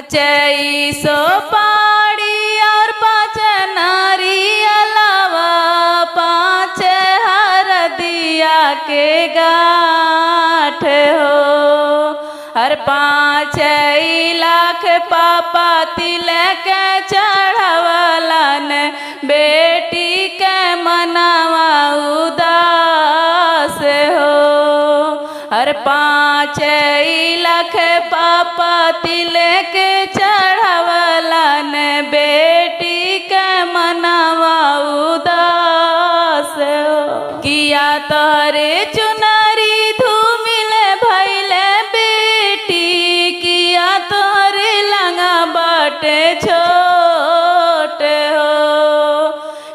पाँच सुपारी और पाँच नारियलवा, पाँच हरदिया के गाँठ हो। हर 5 लाख पापा तिलक चढ़वलन, बेटी के मनवा उदास हो। हर 5 लाख पापा तिलक चढ़वलन, बेटी के मनवा उदास हो। किया तोहरे चुनरी धूमिल भैले बेटी, किया तोहरे लंगा बाटे छोट हो।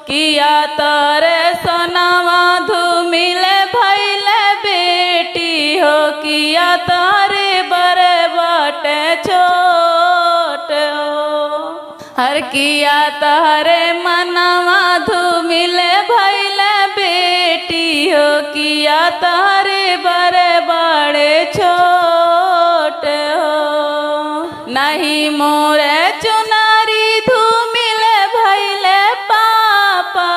किया तोरे सोनावा धूमिल भैले बेटी हो, किया तोरे बड़े बाटे छोट हो। हर किया तोहरे मनवा धूमिल भैले बेटी हो, किया तोहरे बड़े बड़े छोट हो। नहीं मोरे चुनरी धूमिल भैले पापा,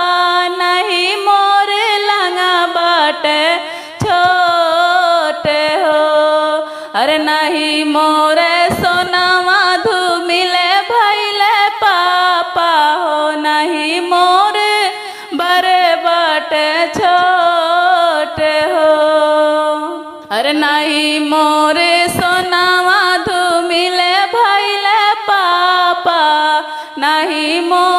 नहीं मोरे लंगा बाटे छोट हो। अरे नहीं मोरे सोनावा धूमिल भैले पापा हो, नहीं मोरे बड़े बाटे छोट हो। अरे नहीं मोरे सोनावा धूमिल भैले पापा, नहीं मोरे